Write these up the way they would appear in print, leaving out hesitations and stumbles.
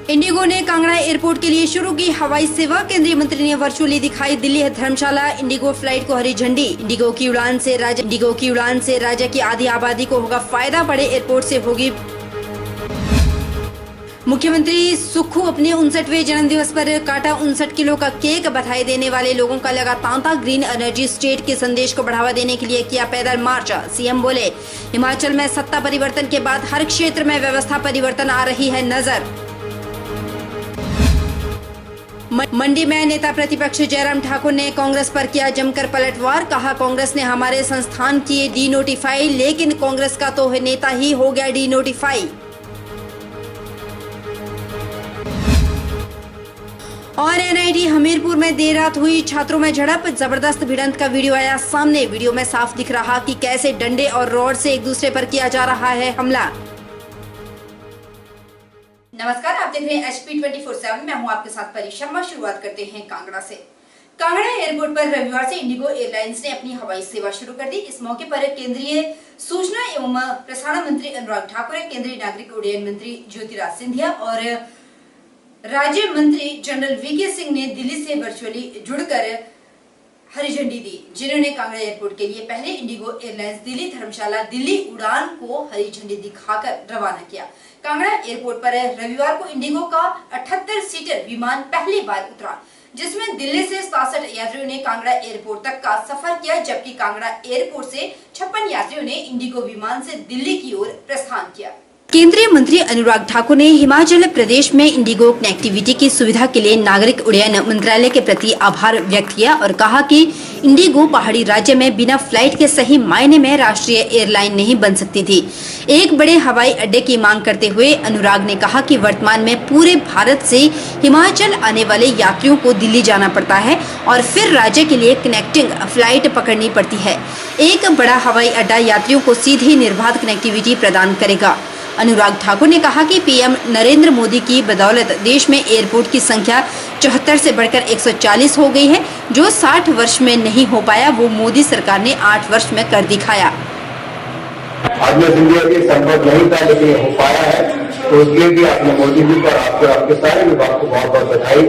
Indigo ने Kangra airport के लिए शुरू की हवाई सेवा। केंद्रीय मंत्री ने वर्चुअली दिखाई दिल्ली धर्मशाला इंडिगो फ्लाइट को हरी झंडी। इंडिगो की उड़ान से राज्य की आधी आबादी को होगा फायदा, बड़े एयरपोर्ट से होगी। मुख्यमंत्री सुक्खू अपने 59वें जन्मदिवस पर काटा 59 किलो का केक। बधाई देने वाले लोगों का लगा तांता। ग्रीन एनर्जी स्टेट के संदेश को बढ़ावा देने के लिए किया पैदल मार्च। सीएम बोले, हिमाचल में सत्ता परिवर्तन के बाद हर क्षेत्र में व्यवस्था परिवर्तन आ रही है नजर। मंडी में नेता प्रतिपक्ष जयराम ठाकुर ने कांग्रेस पर किया जमकर पलटवार। कहा, कांग्रेस ने हमारे संस्थान किए डी नोटिफाई, लेकिन कांग्रेस का तो नेता ही हो गया डी नोटिफाई। और एनआईटी हमीरपुर में देर रात हुई छात्रों में झड़प। जबरदस्त भिड़ंत का वीडियो आया सामने। वीडियो में साफ दिख रहा कि कैसे डंडे और रॉड से एक दूसरे पर किया जा रहा है हमला। नमस्कार, आप देख रहे हैं HP 24/7। मैं हूं आपके साथ परी शर्मा। शुरुआत करते हैं कांगड़ा से। कांगड़ा एयरपोर्ट पर रविवार से इंडिगो एयरलाइंस ने अपनी हवाई सेवा शुरू कर दी। इस मौके पर केंद्रीय सूचना एवं प्रसारण मंत्री अनुराग ठाकुर, केंद्रीय नागरिक उड्डयन मंत्री ज्योतिरादित्य सिंधिया और राज्य मंत्री जनरल वीके सिंह ने दिल्ली से वर्चुअली जुड़कर हरी झंडी दी, जिन्होंने कांगड़ा एयरपोर्ट के लिए पहले इंडिगो एयरलाइंस दिल्ली धर्मशाला दिल्ली उड़ान को हरी झंडी दिखाकर रवाना किया। कांगड़ा एयरपोर्ट पर रविवार को इंडिगो का 78 सीटर विमान पहली बार उतरा, जिसमें दिल्ली से 67 यात्रियों ने कांगड़ा एयरपोर्ट तक का सफर किया, जबकि कांगड़ा एयरपोर्ट से 56 यात्रियों ने इंडिगो विमान से दिल्ली की ओर प्रस्थान किया। केंद्रीय मंत्री अनुराग ठाकुर ने हिमाचल प्रदेश में इंडिगो कनेक्टिविटी की सुविधा के लिए नागरिक उड्डयन मंत्रालय के प्रति आभार व्यक्त किया और कहा कि इंडिगो पहाड़ी राज्य में बिना फ्लाइट के सही मायने में राष्ट्रीय एयरलाइन नहीं बन सकती थी। एक बड़े हवाई अड्डे की मांग करते हुए अनुराग ने कहा कि वर्तमान में पूरे भारत से हिमाचल आने वाले यात्रियों को दिल्ली जाना पड़ता है और फिर राज्य के लिए कनेक्टिंग फ्लाइट पकड़नी पड़ती है। एक बड़ा हवाई अड्डा यात्रियों को सीधी निर्बाध कनेक्टिविटी प्रदान करेगा। अनुराग ठाकुर ने कहा कि पीएम नरेंद्र मोदी की बदौलत देश में एयरपोर्ट की संख्या 74 से बढ़कर 140 हो गई है। जो 60 वर्ष में नहीं हो पाया, वो मोदी सरकार ने 8 वर्ष में कर दिखाया। आज मैं सिंधिया जी संभव नहीं था, लेकिन हो पाया है, तो उसके लिए आपने मोदी जी को आपको आपके सारे विभाग को बहुत बहुत बधाई,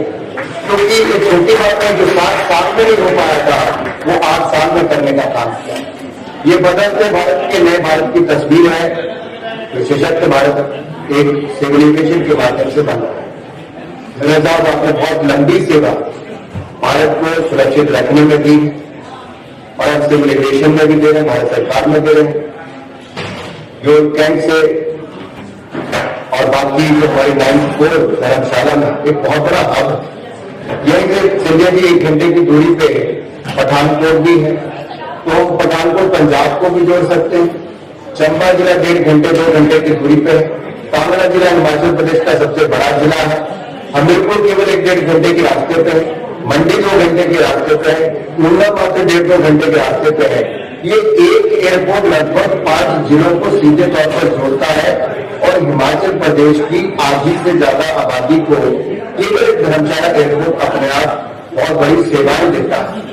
क्योंकि ये छोटी बात है जो 7 साल में नहीं हो पाया था, वो 8 साल में करने का काम किया। ये बदलते भारत के नए भारत की तस्वीर है। सशक्त भारत एक सिविलाइजेशन के माध्यम से बना है। साहब, आपने बहुत लंबी सेवा भारत को सुरक्षित रखने में दी और अब सिविलाइजेशन में भी दे रहे हैं, भारत सरकार में दे रहे हैं। जो कैंट से और बाकी जो हमारी 9-4 धर्मशाला में एक बहुत बड़ा हब, यही से सिंधिया जी 1 घंटे की दूरी पे पठानकोट भी है, तो पठानकोट पंजाब को भी जोड़ सकते हैं। चंबा जिला 1.5 घंटे 2 घंटे की दूरी पे है। कांगड़ा जिला हिमाचल प्रदेश का सबसे बड़ा जिला है। हमीरपुर केवल 1-1.5 घंटे के रास्ते पे है। मंडी 2 घंटे के रास्ते पे है। ऊना मात्र 1.5-2 घंटे के रास्ते पे है। ये एक एयरपोर्ट लगभग 5 जिलों को सीधे तौर पर जोड़ता है और हिमाचल प्रदेश की आधी से ज्यादा आबादी को केवल धर्मशाला एयरपोर्ट अपने आप बहुत बड़ी सेवाएं देता है।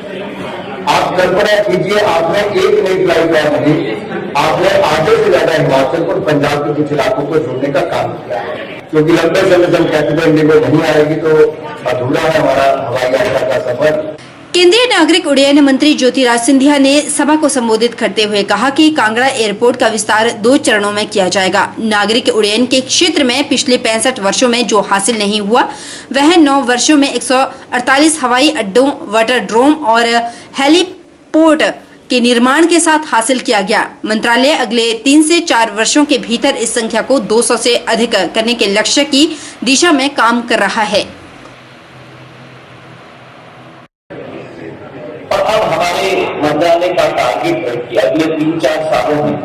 आप कल्पना कीजिए, आपने एक नई फ्लाइट और नहीं, आपने आधे से ज्यादा हिमाचल और पंजाब के कुछ इलाकों को जोड़ने का काम किया है, क्योंकि लंबे समय से हम कहते थे इंडिगो नहीं आएगी तो अधूरा है हमारा हवाई यात्रा का सफर। केंद्रीय नागरिक उड्डयन मंत्री ज्योतिरादित्य सिंधिया ने सभा को संबोधित करते हुए कहा कि कांगड़ा एयरपोर्ट का विस्तार 2 चरणों में किया जाएगा। नागरिक उड्डयन के क्षेत्र में पिछले 65 वर्षों में जो हासिल नहीं हुआ, वह 9 वर्षों में 148 हवाई अड्डों, वाटरड्रोम और हेलीपोर्ट के निर्माण के साथ हासिल किया गया। मंत्रालय अगले 3 से 4 वर्षों के भीतर इस संख्या को 200 से अधिक करने के लक्ष्य की दिशा में काम कर रहा है। और अब हमारे मंत्रालय का टारगेट है कि अगले 3-4 सालों में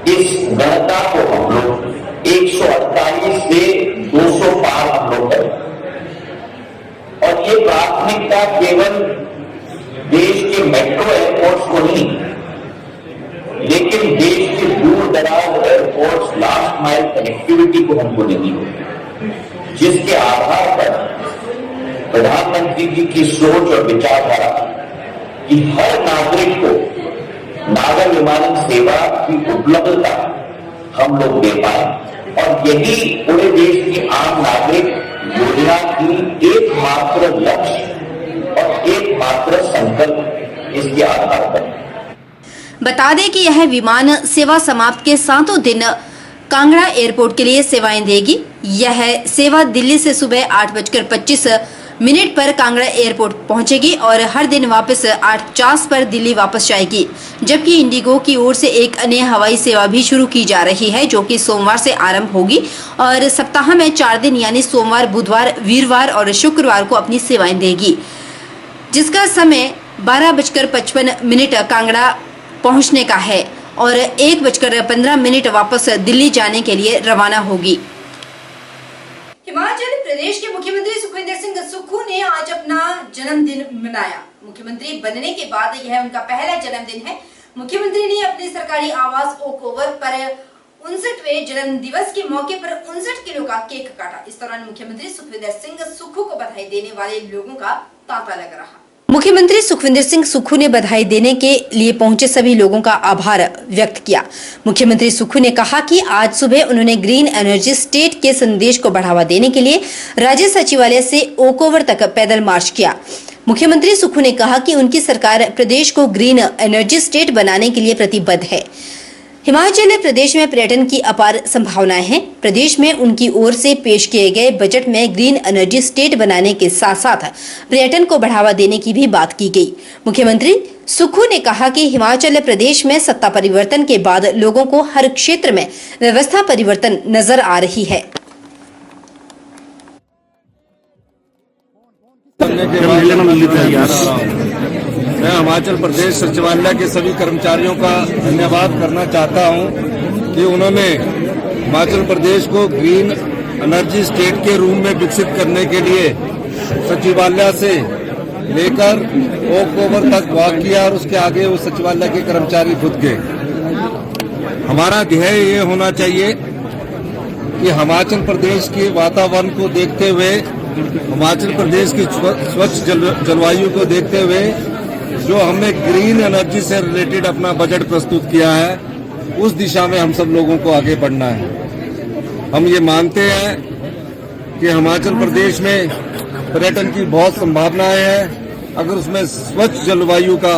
इस गणना को हम लोग 148 से 200 पार हम लोग करें। और ये प्राथमिकता केवल देश के मेट्रो एयरपोर्ट्स को नहीं, लेकिन देश के दूर दराज एयरपोर्ट्स, लास्ट माइल कनेक्टिविटी को हमको देनी होगी, जिसके आधार पर प्रधानमंत्री जी की सोच और विचारधारा कि हर नागरिक को नागर विमानन सेवा की उपलब्धता हम लोग दे पाए और यही पूरे देश की आम नागरिक योजना की एकमात्र लक्ष्य और एकमात्र संकल्प इसके आधार पर। बता दें कि यह विमान सेवा समाप्त के 7वें दिन कांगड़ा एयरपोर्ट के लिए सेवाएं देगी। यह सेवा दिल्ली से सुबह 8:25 पर कांगड़ा एयरपोर्ट पहुंचेगी और हर दिन वापस 8:50 पर दिल्ली वापस जाएगी। जबकि इंडिगो की ओर से एक अन्य हवाई सेवा भी शुरू की जा रही है, जो कि सोमवार से आरंभ होगी और सप्ताह में 4 दिन यानी सोमवार, बुधवार, वीरवार और शुक्रवार को अपनी सेवाएं देगी, जिसका समय 12:55 कांगड़ा पहुंचने का है और 1:15 वापस दिल्ली जाने के लिए रवाना होगी। हिमाचल प्रदेश के मुख्यमंत्री सुखविंदर सिंह सुक्खू ने आज अपना जन्मदिन मनाया। मुख्यमंत्री बनने के बाद यह उनका पहला जन्मदिन है। मुख्यमंत्री ने अपने सरकारी आवास ओक ओवर पर 59वें जन्म दिवस के मौके पर 59 किलो का केक काटा। इस दौरान मुख्यमंत्री सुखविंदर सिंह सुक्खू को बधाई देने वाले लोगों का तांता लग रहा। मुख्यमंत्री सुखविंदर सिंह सुक्खू ने बधाई देने के लिए पहुंचे सभी लोगों का आभार व्यक्त किया। मुख्यमंत्री सुक्खू ने कहा कि आज सुबह उन्होंने ग्रीन एनर्जी स्टेट के संदेश को बढ़ावा देने के लिए राज्य सचिवालय से ओक ओवर तक पैदल मार्च किया। मुख्यमंत्री सुक्खू ने कहा कि उनकी सरकार प्रदेश को ग्रीन एनर्जी स्टेट बनाने के लिए प्रतिबद्ध है। हिमाचल प्रदेश में पर्यटन की अपार संभावनाएं हैं। प्रदेश में उनकी ओर से पेश किए गए बजट में ग्रीन एनर्जी स्टेट बनाने के साथ साथ पर्यटन को बढ़ावा देने की भी बात की गई। मुख्यमंत्री सुक्खू ने कहा कि हिमाचल प्रदेश में सत्ता परिवर्तन के बाद लोगों को हर क्षेत्र में व्यवस्था परिवर्तन नजर आ रही है। मैं हिमाचल प्रदेश सचिवालय के सभी कर्मचारियों का धन्यवाद करना चाहता हूं कि उन्होंने हिमाचल प्रदेश को ग्रीन एनर्जी स्टेट के रूप में विकसित करने के लिए सचिवालय से लेकर ओक ओवर तक वॉक किया और उसके आगे वो सचिवालय के कर्मचारी खुद गए। हमारा ध्येय ये होना चाहिए कि हिमाचल प्रदेश के वातावरण को देखते हुए, हिमाचल प्रदेश की स्वच्छ जलवायु को देखते हुए जो हमने ग्रीन एनर्जी से रिलेटेड अपना बजट प्रस्तुत किया है, उस दिशा में हम सब लोगों को आगे बढ़ना है। हम ये मानते हैं कि हिमाचल प्रदेश में पर्यटन की बहुत संभावनाएं हैं। अगर उसमें स्वच्छ जलवायु का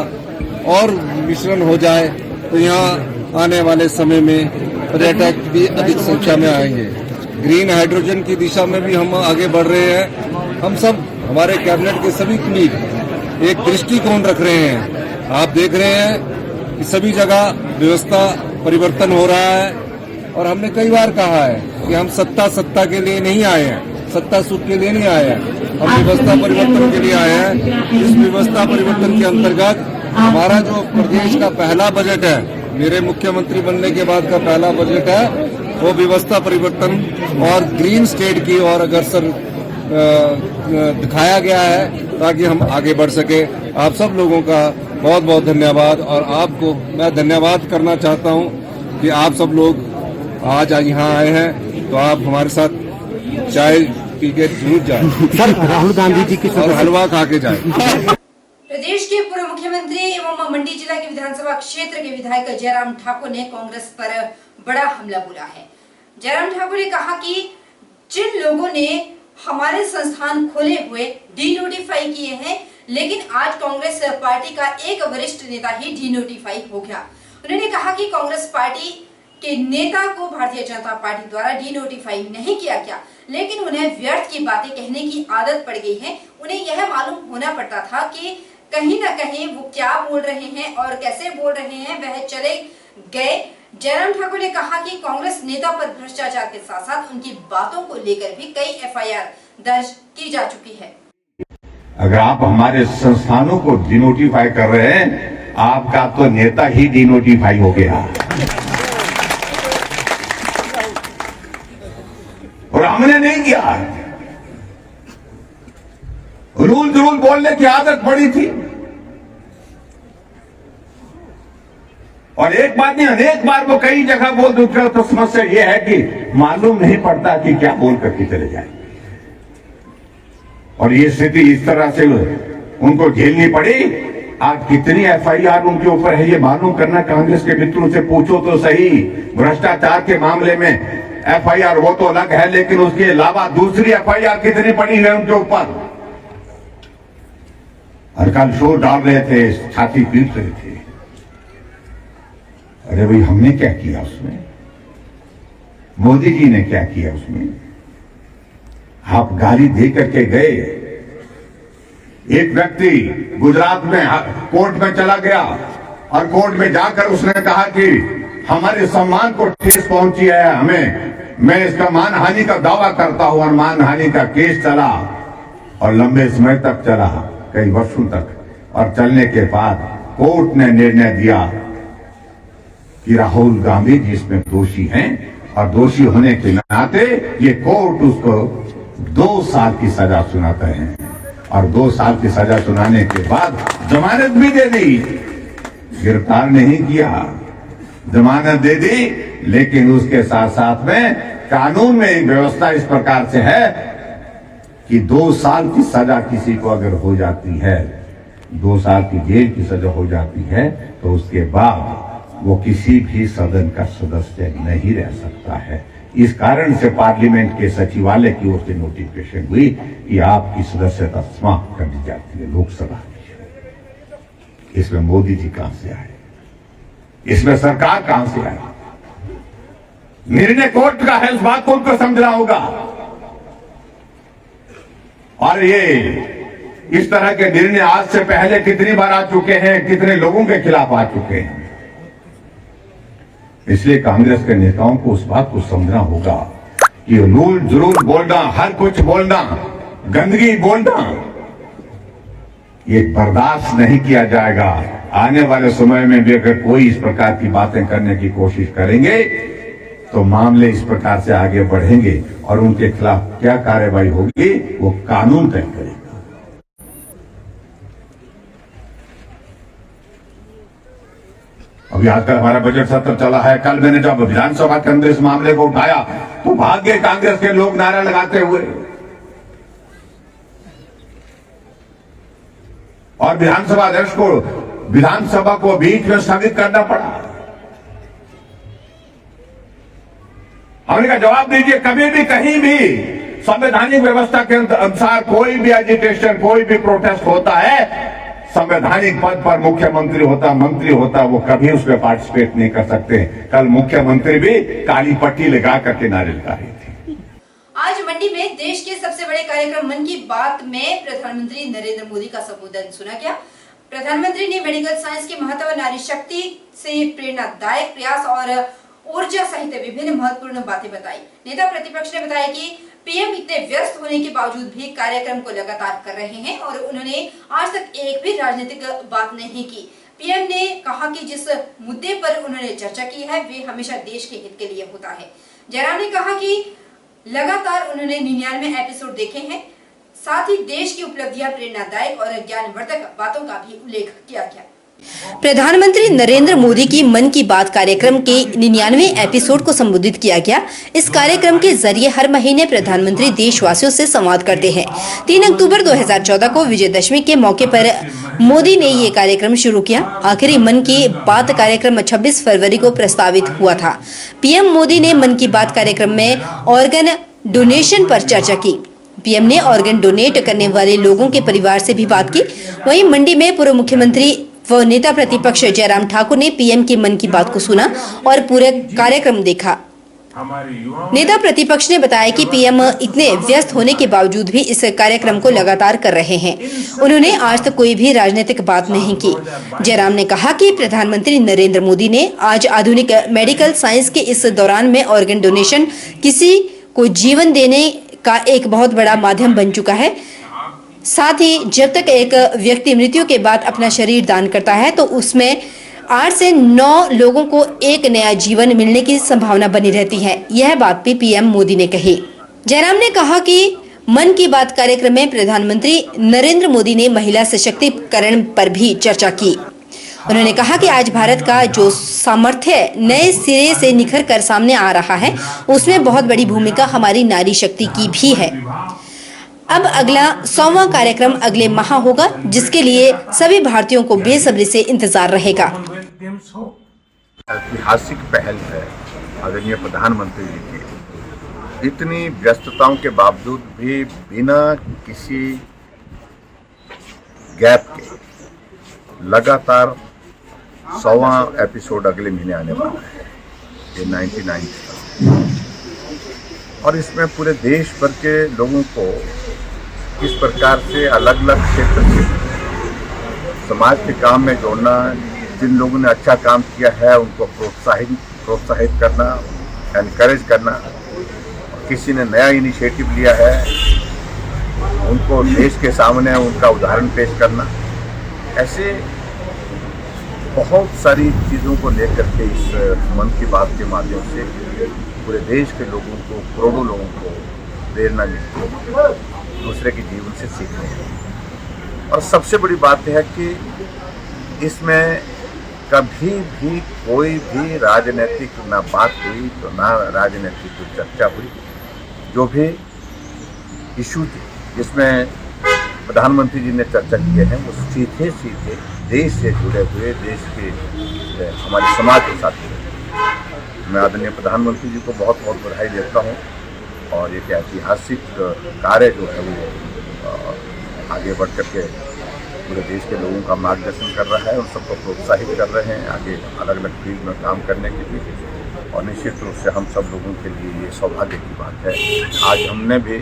और मिश्रण हो जाए तो यहाँ आने वाले समय में पर्यटक भी अधिक संख्या में आएंगे। ग्रीन हाइड्रोजन की दिशा में भी हम आगे बढ़ रहे हैं। हम सब, हमारे कैबिनेट के सभी कमीटी एक दृष्टिकोण रख रहे हैं। आप देख रहे हैं कि सभी जगह व्यवस्था परिवर्तन हो रहा है और हमने कई बार कहा है कि हम सत्ता के लिए नहीं आए हैं, सत्ता सुख के लिए नहीं आए हैं, हम व्यवस्था परिवर्तन के लिए आए हैं। इस व्यवस्था परिवर्तन के अंतर्गत हमारा जो प्रदेश का पहला बजट है, मेरे मुख्यमंत्री बनने के बाद का पहला बजट है, वो व्यवस्था परिवर्तन और ग्रीन स्टेट की ओर अग्रसर दिखाया गया है ताकि हम आगे बढ़ सके। आप सब लोगों का बहुत बहुत धन्यवाद और आपको मैं धन्यवाद करना चाहता हूं कि आप सब लोग आज यहाँ आए हैं, तो आप हमारे साथ चाय पी के जरूर जाए सर, राहुल गांधी जी की और हलवा खा के जाए। प्रदेश के पूर्व मुख्यमंत्री एवं मंडी जिला के विधानसभा क्षेत्र के विधायक जयराम ठाकुर ने कांग्रेस पर बड़ा हमला बोला है। जयराम ठाकुर ने कहा कि जिन लोगों ने हमारे संस्थान खोले हुए डीनोटिफाई किए हैं, लेकिन आज कांग्रेस पार्टी का एक वरिष्ठ नेता ही डीनोटिफाई हो गया। उन्होंने कहा कि कांग्रेस पार्टी के नेता को भारतीय जनता पार्टी द्वारा डीनोटिफाई नहीं किया गया, लेकिन उन्हें व्यर्थ की बातें कहने की आदत पड़ गई है। उन्हें यह मालूम होना पड़ता था कि कहीं न कहीं वो क्या बोल रहे हैं और कैसे बोल रहे हैं, वह चले गए। जयराम ठाकुर ने कहा कि कांग्रेस नेता पर भ्रष्टाचार के साथ साथ उनकी बातों को लेकर भी कई एफआईआर दर्ज की जा चुकी है। अगर आप हमारे संस्थानों को डिनोटिफाई कर रहे हैं, आपका तो नेता ही डिनोटिफाई हो गया। और हमने नहीं किया। रूल बोलने की आदत पड़ी थी और एक बात नहीं, अनेक बार वो कई जगह बोल दूसरा। तो समस्या ये है कि मालूम नहीं पड़ता कि क्या बोल करके चले जाए और ये स्थिति इस तरह से उनको झेलनी पड़ी। आज कितनी एफआईआर उनके ऊपर है ये मालूम करना कांग्रेस के मित्रों से पूछो तो सही। भ्रष्टाचार के मामले में एफआईआर वो तो अलग है, लेकिन उसके अलावा दूसरी एफआईआर कितनी पड़ी है उनके ऊपर। हर कल शोर डाल रहे थे, छाती पीट रहे थे। अरे भाई, हमने क्या किया उसमें? मोदी जी ने क्या किया उसमें? आप गाली दे करके गए। एक व्यक्ति गुजरात में कोर्ट में चला गया और कोर्ट में जाकर उसने कहा कि हमारे सम्मान को ठेस पहुंची है, मैं इसका मानहानि का दावा करता हूं। और मानहानि का केस चला और लंबे समय तक चला, कई वर्षों तक। और चलने के बाद कोर्ट ने निर्णय दिया कि राहुल गांधी जी इसमें दोषी हैं और दोषी होने के नाते ये कोर्ट उसको 2 साल की सजा सुनाते हैं। और 2 साल की सजा सुनाने के बाद जमानत भी दे दी, गिरफ्तार नहीं किया, जमानत दे दी। लेकिन उसके साथ साथ में कानून में एक व्यवस्था इस प्रकार से है कि 2 साल की सजा किसी को अगर हो जाती है, 2 साल की जेल की सजा हो जाती है, तो उसके बाद वो किसी भी सदन का सदस्य नहीं रह सकता है। इस कारण से पार्लियामेंट के सचिवालय की ओर से नोटिफिकेशन हुई कि आपकी सदस्यता समाप्त कर दी जाती है लोकसभा की। इसमें मोदी जी कहां से आए? इसमें सरकार कहां से आई? निर्णय कोर्ट का है, इस बात को उनको समझना होगा। और ये इस तरह के निर्णय आज से पहले कितनी बार आ चुके हैं, कितने लोगों के खिलाफ आ चुके हैं। इसलिए कांग्रेस के नेताओं को उस बात को समझना होगा कि रूल जरूर बोलना, हर कुछ बोलना, गंदगी बोलना, ये बर्दाश्त नहीं किया जाएगा। आने वाले समय में भी अगर कोई इस प्रकार की बातें करने की कोशिश करेंगे तो मामले इस प्रकार से आगे बढ़ेंगे और उनके खिलाफ क्या कार्रवाई होगी वो कानून तय करेगा। अभी आजकल हमारा बजट सत्र चला है। कल मैंने जब विधानसभा के अंदर इस मामले को उठाया तो भाग गए कांग्रेस के लोग नारा लगाते हुए, और विधानसभा अध्यक्ष को विधानसभा को बीच में स्थगित करना पड़ा। हमने कहा जवाब दीजिए, कभी भी कहीं भी संवैधानिक व्यवस्था के अनुसार कोई भी एजिटेशन, कोई भी प्रोटेस्ट होता है, संवैधानिक पद पर मुख्यमंत्री होता, मंत्री होता, वो कभी उसमें पार्टिसिपेट नहीं कर सकते। कल मुख्यमंत्री भी काली पट्टी लगा करके नारे लगा रही थी। आज मंडी में देश के सबसे बड़े कार्यक्रम मन की बात में प्रधानमंत्री नरेंद्र मोदी का संबोधन सुना गया। प्रधानमंत्री ने मेडिकल साइंस के महत्व, नारी शक्ति से प्रेरणादायक प्रयास और ऊर्जा सहित विभिन्न महत्वपूर्ण बातें बताई। नेता प्रतिपक्ष ने बताया कि पीएम इतने व्यस्त होने के बावजूद भी कार्यक्रम को लगातार कर रहे हैं और उन्होंने आज तक एक भी राजनीतिक बात नहीं की। पीएम ने कहा कि जिस मुद्दे पर उन्होंने चर्चा की है वे हमेशा देश के हित के लिए होता है। जयराम ने कहा कि लगातार उन्होंने 99 एपिसोड देखे हैं, साथ ही देश की उपलब्धियां, प्रेरणादायक और ज्ञानवर्धक बातों का भी उल्लेख किया गया। प्रधानमंत्री नरेंद्र मोदी की मन की बात कार्यक्रम के 99वें एपिसोड को संबोधित किया गया। इस कार्यक्रम के जरिए हर महीने प्रधानमंत्री देशवासियों से संवाद करते हैं। 3 अक्टूबर 2014 को विजयदशमी के मौके पर मोदी ने ये कार्यक्रम शुरू किया। आखिरी मन की बात कार्यक्रम 26 फरवरी को प्रस्तावित हुआ था। पीएम मोदी ने मन की बात कार्यक्रम में ऑर्गन डोनेशन पर चर्चा की। पीएम ने ऑर्गन डोनेट करने वाले लोगों के परिवार से भी बात की। वहीं मंडी में पूर्व मुख्यमंत्री व नेता प्रतिपक्ष जयराम ठाकुर ने पीएम की मन की बात को सुना और पूरा कार्यक्रम देखा। नेता प्रतिपक्ष ने बताया कि पीएम इतने व्यस्त होने के बावजूद भी इस कार्यक्रम को लगातार कर रहे हैं। उन्होंने आज तक कोई भी राजनीतिक बात नहीं की। जयराम ने कहा कि प्रधानमंत्री नरेंद्र मोदी ने आज आधुनिक मेडिकल साइंस के इस दौरान में ऑर्गन डोनेशन किसी को जीवन देने का एक बहुत बड़ा माध्यम बन चुका है। साथ ही जब तक एक व्यक्ति मृत्यु के बाद अपना शरीर दान करता है तो उसमें 8 से 9 लोगों को एक नया जीवन मिलने की संभावना बनी रहती है। यह बात भी पीएम मोदी ने कही। जयराम ने कहा कि मन की बात कार्यक्रम में प्रधानमंत्री नरेंद्र मोदी ने महिला सशक्तिकरण पर भी चर्चा की। उन्होंने कहा कि आज भारत का जो सामर्थ्य नए सिरे से निखर कर सामने आ रहा है उसमें बहुत बड़ी भूमिका हमारी नारी शक्ति की भी है। अब अगला 100वां कार्यक्रम अगले माह होगा जिसके लिए सभी भारतीयों को बेसब्री से इंतजार रहेगा। ऐतिहासिक पहल है आदरणीय प्रधानमंत्री जी की इतनी व्यस्तताओं के बावजूद भी बिना किसी गैप के लगातार 100वां एपिसोड अगले महीने आने वाला है, ये 99 और इसमें पूरे देश भर के लोगों को किस प्रकार से अलग अलग क्षेत्र से समाज के काम में जोड़ना, जिन लोगों ने अच्छा काम किया है उनको प्रोत्साहित करना, एनकरेज करना, किसी ने नया इनिशिएटिव लिया है उनको देश के सामने उनका उदाहरण पेश करना, ऐसे बहुत सारी चीज़ों को लेकर के इस मन की बात के माध्यम से पूरे देश के लोगों को, करोड़ों लोगों को प्रेरणा मिलती है दूसरे के जीवन से सीखने की। और सबसे बड़ी बात है कि इसमें कभी भी कोई भी राजनीतिक ना बात हुई तो ना राजनीतिक चर्चा हुई। जो भी इशू थे जिसमें प्रधानमंत्री जी ने चर्चा किए हैं वो सीधे सीधे देश से जुड़े हुए, देश के हमारे समाज के साथ जुड़े। मैं आदरणीय प्रधानमंत्री जी को बहुत बहुत बधाई देता हूँ और एक ऐतिहासिक कार्य जो है वो आगे बढ़ कर के पूरे देश के लोगों का मार्गदर्शन कर रहा है और सबको प्रोत्साहित कर रहे हैं आगे अलग अलग फील्ड में काम करने के लिए। और निश्चित रूप से हम सब लोगों के लिए ये सौभाग्य की बात है। आज हमने भी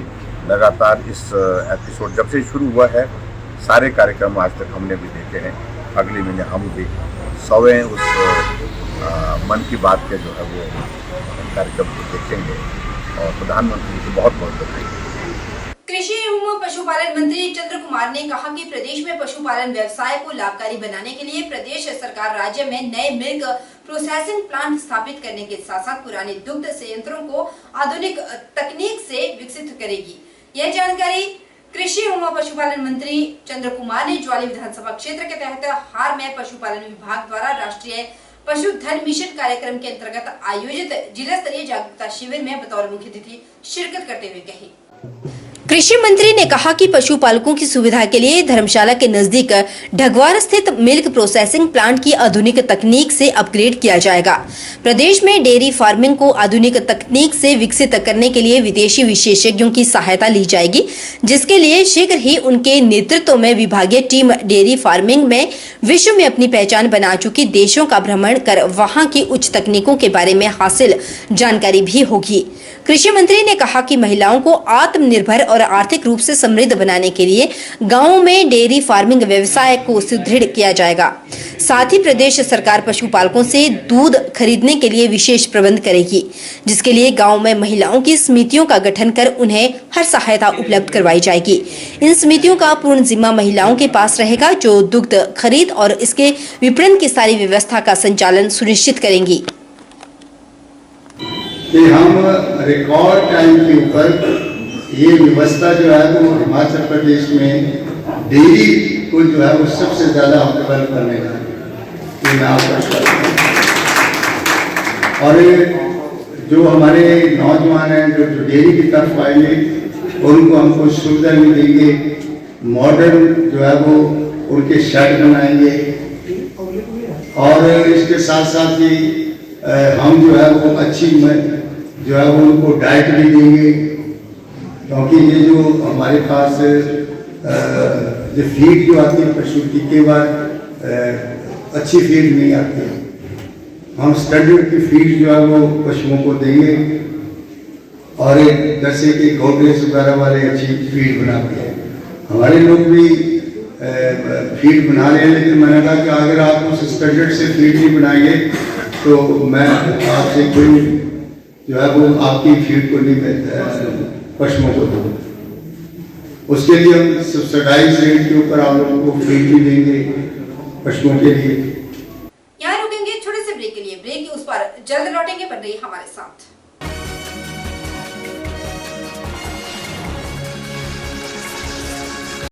लगातार इस एपिसोड जब से शुरू हुआ है सारे कार्यक्रम आज तक हमने भी देखे हैं। अगले महीने हम भी 100वें उस मन की बात के जो है वो कार्यक्रम को देखेंगे और प्रधानमंत्री जी को बहुत बहुत बधाई। कृषि एवं पशुपालन मंत्री चंद्र कुमार ने कहा कि प्रदेश में पशुपालन व्यवसाय को लाभकारी बनाने के लिए प्रदेश सरकार राज्य में नए मिल्क प्रोसेसिंग प्लांट स्थापित करने के साथ साथ पुराने दुग्ध संयंत्रों को आधुनिक तकनीक से विकसित करेगी। यह जानकारी कृषि एवं पशुपालन मंत्री चंद्र कुमार ने ज्वाली विधानसभा क्षेत्र के तहत हार में पशुपालन विभाग द्वारा राष्ट्रीय पशुधन मिशन कार्यक्रम के अंतर्गत आयोजित जिला स्तरीय जागरूकता शिविर में बतौर मुख्य अतिथि शिरकत करते हुए कही। कृषि मंत्री ने कहा कि पशुपालकों की सुविधा के लिए धर्मशाला के नजदीक ढगवार स्थित मिल्क प्रोसेसिंग प्लांट की आधुनिक तकनीक से अपग्रेड किया जाएगा। प्रदेश में डेयरी फार्मिंग को आधुनिक तकनीक से विकसित करने के लिए विदेशी विशेषज्ञों की सहायता ली जाएगी, जिसके लिए शीघ्र ही उनके नेतृत्व में विभागीय टीम डेयरी फार्मिंग में विश्व में अपनी पहचान बना चुकी देशों का भ्रमण कर वहां की उच्च तकनीकों के बारे में हासिल जानकारी भी होगी। कृषि मंत्री ने कहा कि महिलाओं को आत्मनिर्भर और आर्थिक रूप से समृद्ध बनाने के लिए गांवों में डेयरी फार्मिंग व्यवसाय को सुदृढ़ किया जाएगा। साथ ही प्रदेश सरकार पशुपालकों से दूध खरीदने के लिए विशेष प्रबंध करेगी, जिसके लिए गांव में महिलाओं की समितियों का गठन कर उन्हें हर सहायता उपलब्ध करवाई जाएगी। इन समितियों का पूर्ण जिम्मा महिलाओं के पास रहेगा, जो दुग्ध खरीद और इसके विपणन की सारी व्यवस्था का संचालन सुनिश्चित करेंगी। कि हम रिकॉर्ड टाइम के ऊपर ये व्यवस्था जो है वो हिमाचल प्रदेश में डेयरी को जो है वो सबसे ज़्यादा हम डेवलप करने का ये मैं आपको और जो हमारे नौजवान हैं जो डेयरी की तरफ आएंगे उनको हमको सुविधा मिलेंगे, मॉडर्न जो है वो उनके शेड बनाएंगे और इसके साथ साथ ही हम जो है वो अच्छी जो है वो उनको डाइट भी देंगे, क्योंकि ये जो हमारे पास जो फीड जो आती है पशु की कई बार अच्छी फीड नहीं आती है। हम स्टैंडर्ड की फीड जो है वो पशुओं को देंगे और जैसे कि गोड्रेज वगैरह वाले अच्छी फीड बनाते हैं। हमारे लोग भी फीड बना रहे हैं, लेकिन मैंने कहा कि अगर आप उस स्टैंडर्ड से फीड नहीं बनाएंगे तो मैं आपसे कोई जो है वो आपकी फीड को नहीं पशुओं को दूँ। उसके लिए हम सब्सिडाइज रेट के ऊपर आप लोगों को फीड भी देंगे पशुओं के लिए। यहाँ रुकेंगे छोटे से ब्रेक के लिए। ब्रेक के उस पर जल्द लौटेंगे, बन रही हमारे साथ।